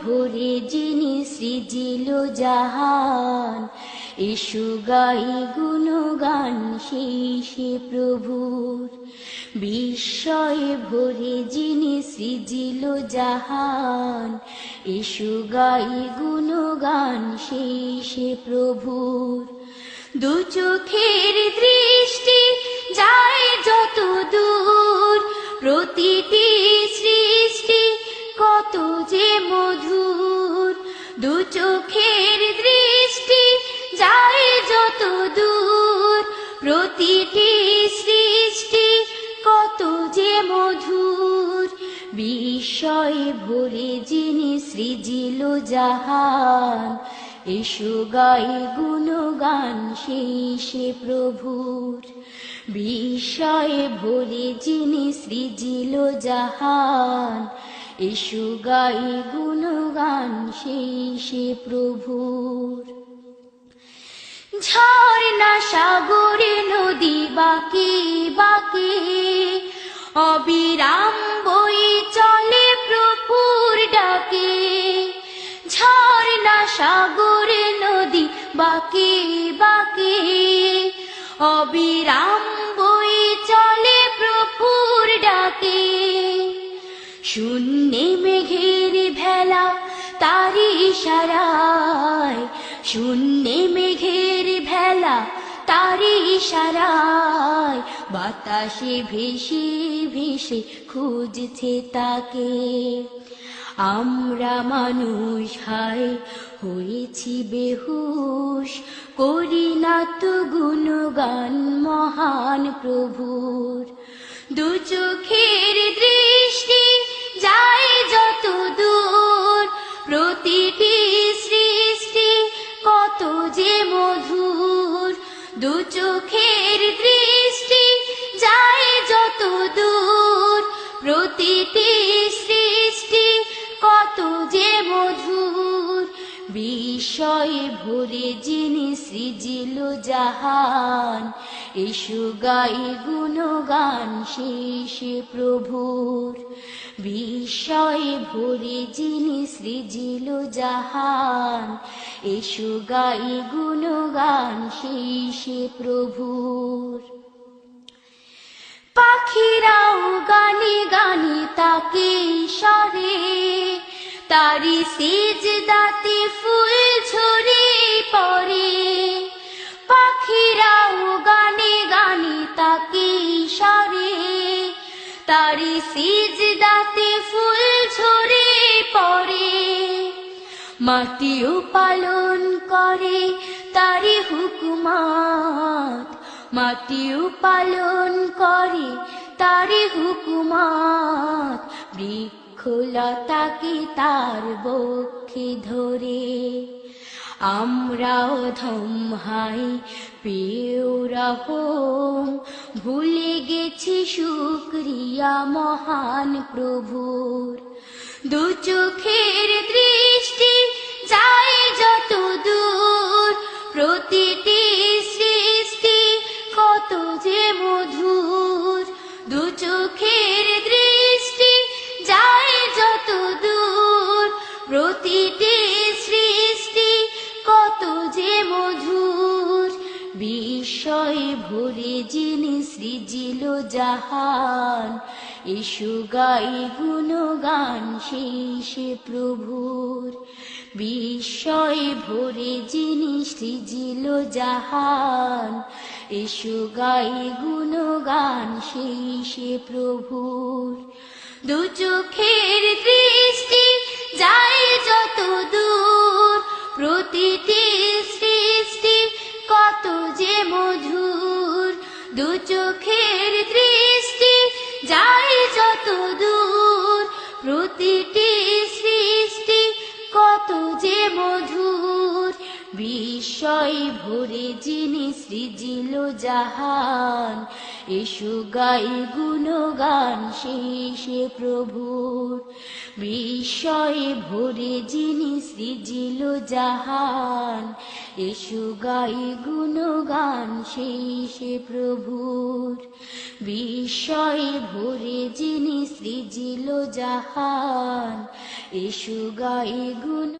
ভরে যিনি সৃজিল জাহান, এসো গাই গুণগান সেই সে প্রভুর। বিস্ময়ে ভরে যিনি সৃজিল জাহান, এসো গাই গুণগান সেই সে প্রভুর। দু চোখের দৃষ্টি যায় যত দূর, প্রতিটি সৃষ্টি কত যে মধুর। দু চোখের দৃষ্টি যায় যত দূর, প্রতিটি সৃষ্টি কত যে মধুর। বিস্ময়ে ভরে যিনি সৃজিল জাহান, এসো গাই গুণগান সেই সে প্রভুর। বিস্ময়ে ভরে যিনি সৃজিল জাহান, এসো গাই গুণগান সেই সে প্রভুর। ঝর্ণা সাগরে নদী বাঁকে বাঁকে, অবিরাম বয়ে চলে প্রভুর ডাকে। ঝর্ণা সাগরে নদী বাঁকে বাঁকে, অবিরাম বয়ে চলে প্রভুর ডাকে। শূন্যে মেঘের ভেলা তারি ইশারায়, শূন্যে মেঘের ভেলা তারি ইশারায়, বাতাসে ভেসে ভেসে খুঁজছে তাকে। আমরা মানুষ হায় হয়েছি বেহুশ, করি না তো গুণগান মহান প্রভুর। দু চোখের দৃষ্টি যায় যত দূর, প্রতিটি সৃষ্টি কত যে মধুর। দু চোখের দৃষ্টি যায় যত দূর, প্রতিটি সৃষ্টি কত যে মধুর। বিস্ময়ে ভরে যিনি সৃজিল জাহান, এসো গাই গুণগান সেই সে প্রভুর। বিস্ময়ে ভরে যিনি সৃজিল জাহান, এসো গাই গুণগান সেই সে প্রভুর। পাখিরাও গানে গানে তাকে সরে, তারি সিজদাতে ফুল ঝরে পড়ে। পাখিরাও গানে গানে তাকে সরে, তারি সিজদাতে ফুল ঝরে পড়ে। মাটিও পালন করে তারি হুকুমাত, মাটিও পালন করে তারি হুকুমাত। বৃক্ষলতাকে তার বক্ষে ধরে, আমরাও ধমহাই পেয়েও রহম, ভুলে গেছি শুকরিয়া মহান প্রভুর। দু চোখের দৃষ্টি যায় যত দূর, প্রতিটি সৃষ্টি কত যে মধুর। দু চোখের দৃষ্টি যায় যত দূর, প্রতিটি সৃষ্টি কত যে মধুর। বিস্ময়ে ভরে যিনি সৃজিল জাহান, এসো গাই গুণগান সেই সে প্রভুর। বিস্ময়ে ভরে যিনি সৃজিল জাহান, এসো গাই গুণগান সেই সে প্রভুর। দু চোখের দৃষ্টি যায় যত দূর, প্রতিটি সৃষ্টি কত যে মধুর। দু চোখের দৃষ্টি যায় যত দূর, প্রতিটি সৃষ্টি কত যে মধুর। বিস্ময়ে ভরে যিনি সৃজিল জাহান, এসো গাই গুণগান সেই সে প্রভুর। বিস্ময়ে ভরে যিনি সৃজিল জাহান, এসো গাই গুণগান সেই সে প্রভুর। বিস্ময়ে ভরে যিনি সৃজিল জাহান, এসো গাই গুণ